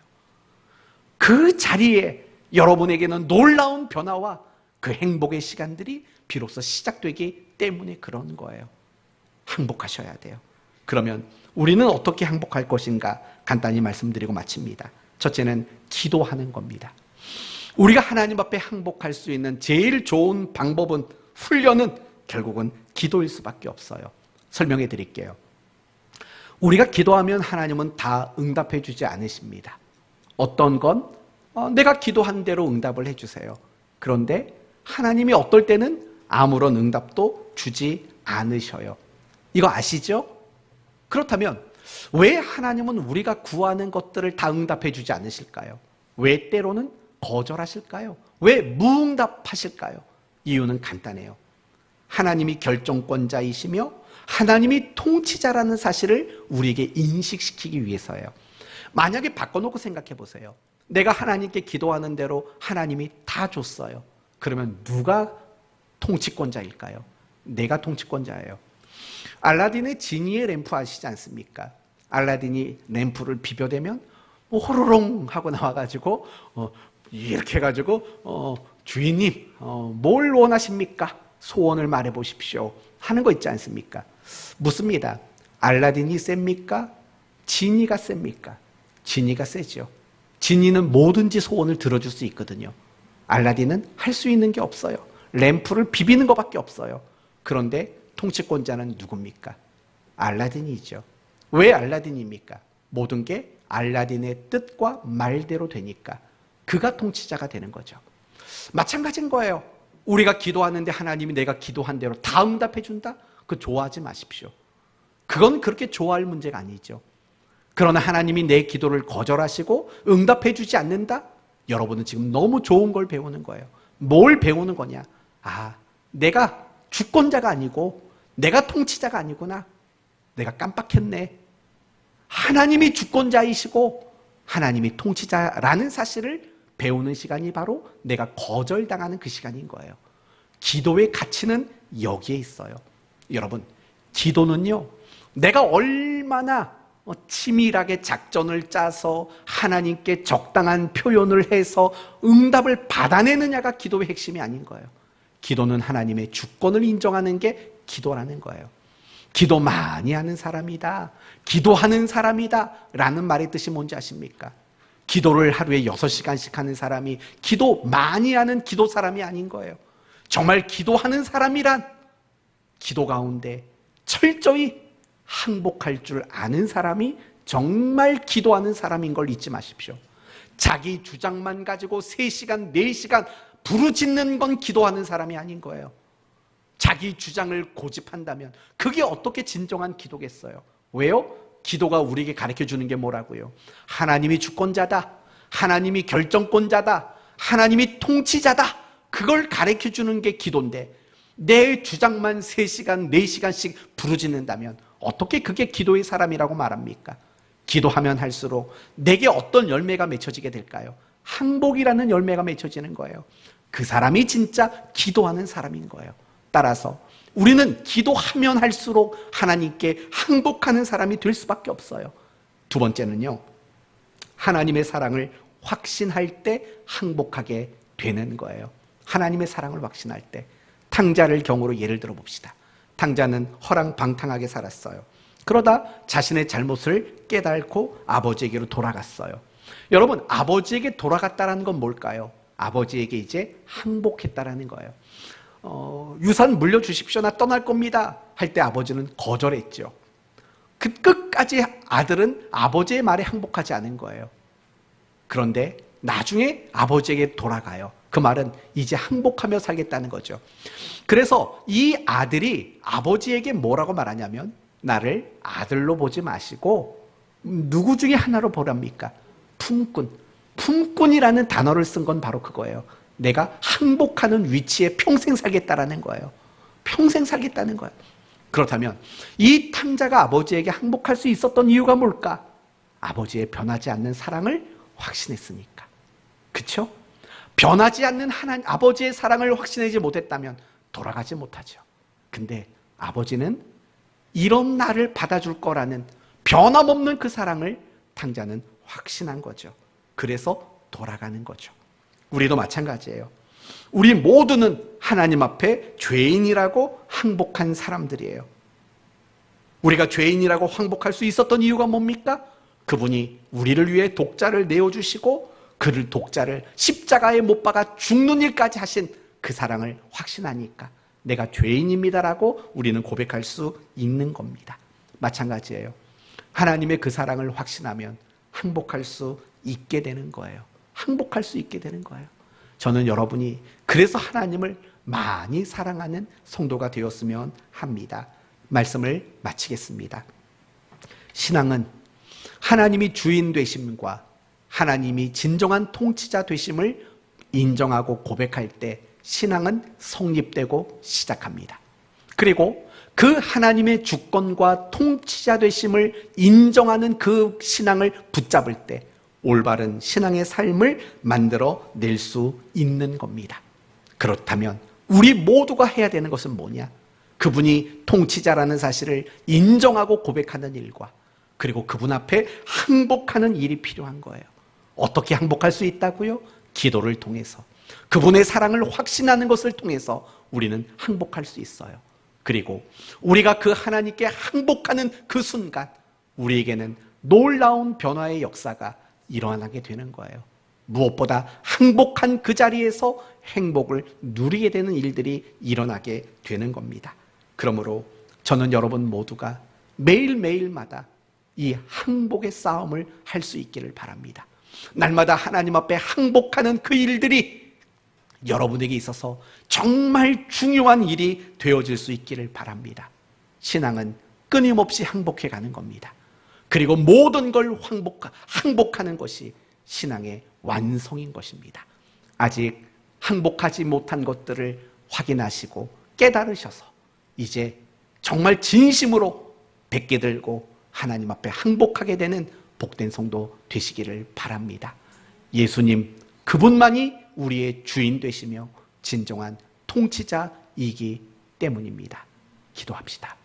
그 자리에 여러분에게는 놀라운 변화와 그 행복의 시간들이 비로소 시작되기 때문에 그런 거예요. 항복하셔야 돼요. 그러면 우리는 어떻게 항복할 것인가 간단히 말씀드리고 마칩니다. 첫째는 기도하는 겁니다. 우리가 하나님 앞에 항복할 수 있는 제일 좋은 방법은, 훈련은 결국은 기도일 수밖에 없어요. 설명해 드릴게요. 우리가 기도하면 하나님은 다 응답해 주지 않으십니다. 어떤 건 내가 기도한 대로 응답을 해주세요. 그런데 하나님이 어떨 때는 아무런 응답도 주지 않으셔요. 이거 아시죠? 그렇다면 왜 하나님은 우리가 구하는 것들을 다 응답해 주지 않으실까요? 왜 때로는 거절하실까요? 왜 무응답하실까요? 이유는 간단해요. 하나님이 결정권자이시며 하나님이 통치자라는 사실을 우리에게 인식시키기 위해서예요. 만약에 바꿔놓고 생각해 보세요. 내가 하나님께 기도하는 대로 하나님이 다 줬어요. 그러면 누가 통치권자일까요? 내가 통치권자예요. 알라딘의 지니의 램프 아시지 않습니까? 알라딘이 램프를 비벼대면 호로롱 하고 나와가지고 이렇게 해가지고 주인님 뭘 원하십니까? 소원을 말해보십시오 하는 거 있지 않습니까? 묻습니다. 알라딘이 셉니까? 지니가 셉니까? 지니가 세죠. 지니는 뭐든지 소원을 들어줄 수 있거든요. 알라딘은 할 수 있는 게 없어요. 램프를 비비는 것밖에 없어요. 그런데 통치권자는 누굽니까? 알라딘이죠. 왜 알라딘입니까? 모든 게 알라딘의 뜻과 말대로 되니까 그가 통치자가 되는 거죠. 마찬가지인 거예요. 우리가 기도하는데 하나님이 내가 기도한 대로 다 응답해 준다? 그거 좋아하지 마십시오. 그건 그렇게 좋아할 문제가 아니죠. 그러나 하나님이 내 기도를 거절하시고 응답해 주지 않는다? 여러분은 지금 너무 좋은 걸 배우는 거예요. 뭘 배우는 거냐? 내가 주권자가 아니고 내가 통치자가 아니구나. 내가 깜빡했네. 하나님이 주권자이시고 하나님이 통치자라는 사실을 배우는 시간이 바로 내가 거절당하는 그 시간인 거예요. 기도의 가치는 여기에 있어요. 여러분, 기도는요, 내가 얼마나 치밀하게 작전을 짜서 하나님께 적당한 표현을 해서 응답을 받아내느냐가 기도의 핵심이 아닌 거예요. 기도는 하나님의 주권을 인정하는 게 기도라는 거예요. 기도 많이 하는 사람이다, 기도하는 사람이다 라는 말의 뜻이 뭔지 아십니까? 기도를 하루에 6시간씩 하는 사람이 기도 많이 하는 기도 사람이 아닌 거예요. 정말 기도하는 사람이란 기도 가운데 철저히 항복할 줄 아는 사람이 정말 기도하는 사람인 걸 잊지 마십시오. 자기 주장만 가지고 3시간, 4시간 부르짖는 건 기도하는 사람이 아닌 거예요. 자기 주장을 고집한다면 그게 어떻게 진정한 기도겠어요? 왜요? 기도가 우리에게 가르쳐주는 게 뭐라고요? 하나님이 주권자다, 하나님이 결정권자다, 하나님이 통치자다, 그걸 가르쳐주는 게 기도인데 내 주장만 3시간, 4시간씩 부르짖는다면 어떻게 그게 기도의 사람이라고 말합니까? 기도하면 할수록 내게 어떤 열매가 맺혀지게 될까요? 항복이라는 열매가 맺혀지는 거예요. 그 사람이 진짜 기도하는 사람인 거예요. 따라서 우리는 기도하면 할수록 하나님께 항복하는 사람이 될 수밖에 없어요. 두 번째는요, 하나님의 사랑을 확신할 때 항복하게 되는 거예요. 하나님의 사랑을 확신할 때. 탕자를 경우로 예를 들어 봅시다. 탕자는 허랑방탕하게 살았어요. 그러다 자신의 잘못을 깨닫고 아버지에게로 돌아갔어요. 여러분, 아버지에게 돌아갔다는 건 뭘까요? 아버지에게 이제 항복했다라는 거예요. 유산 물려주십시오, 나 떠날 겁니다 할 때 아버지는 거절했죠. 그 끝까지 아들은 아버지의 말에 항복하지 않은 거예요. 그런데 나중에 아버지에게 돌아가요. 그 말은 이제 항복하며 살겠다는 거죠. 그래서 이 아들이 아버지에게 뭐라고 말하냐면, 나를 아들로 보지 마시고 누구 중에 하나로 보랍니까? 품꾼. 품꾼이라는 단어를 쓴 건 바로 그거예요. 내가 항복하는 위치에 평생 살겠다라는 거예요. 평생 살겠다는 거예요. 그렇다면 이 탕자가 아버지에게 항복할 수 있었던 이유가 뭘까? 아버지의 변하지 않는 사랑을 확신했으니까. 그렇죠? 변하지 않는 하나님 아버지의 사랑을 확신하지 못했다면 돌아가지 못하죠. 근데 아버지는 이런 나를 받아줄 거라는 변함없는 그 사랑을 탕자는 확신한 거죠. 그래서 돌아가는 거죠. 우리도 마찬가지예요. 우리 모두는 하나님 앞에 죄인이라고 항복한 사람들이에요. 우리가 죄인이라고 항복할 수 있었던 이유가 뭡니까? 그분이 우리를 위해 독자를 내어주시고 그를 독자를 십자가에 못 박아 죽는 일까지 하신 그 사랑을 확신하니까 내가 죄인입니다라고 우리는 고백할 수 있는 겁니다. 마찬가지예요. 하나님의 그 사랑을 확신하면 항복할 수 있게 되는 거예요. 항복할 수 있게 되는 거예요. 저는 여러분이 그래서 하나님을 많이 사랑하는 성도가 되었으면 합니다. 말씀을 마치겠습니다. 신앙은 하나님이 주인 되심과 하나님이 진정한 통치자 되심을 인정하고 고백할 때 신앙은 성립되고 시작합니다. 그리고 그 하나님의 주권과 통치자 되심을 인정하는 그 신앙을 붙잡을 때 올바른 신앙의 삶을 만들어 낼 수 있는 겁니다. 그렇다면 우리 모두가 해야 되는 것은 뭐냐? 그분이 통치자라는 사실을 인정하고 고백하는 일과 그리고 그분 앞에 항복하는 일이 필요한 거예요. 어떻게 항복할 수 있다고요? 기도를 통해서. 그분의 사랑을 확신하는 것을 통해서 우리는 항복할 수 있어요. 그리고 우리가 그 하나님께 항복하는 그 순간 우리에게는 놀라운 변화의 역사가 일어나게 되는 거예요. 무엇보다 항복한 그 자리에서 행복을 누리게 되는 일들이 일어나게 되는 겁니다. 그러므로 저는 여러분 모두가 매일매일마다 이 항복의 싸움을 할 수 있기를 바랍니다. 날마다 하나님 앞에 항복하는 그 일들이 여러분에게 있어서 정말 중요한 일이 되어질 수 있기를 바랍니다. 신앙은 끊임없이 항복해 가는 겁니다. 그리고 모든 걸 항복하는 것이 신앙의 완성인 것입니다. 아직 항복하지 못한 것들을 확인하시고 깨달으셔서 이제 정말 진심으로 뱉게 들고 하나님 앞에 항복하게 되는 복된 성도 되시기를 바랍니다. 예수님 그분만이 우리의 주인 되시며 진정한 통치자이기 때문입니다. 기도합시다.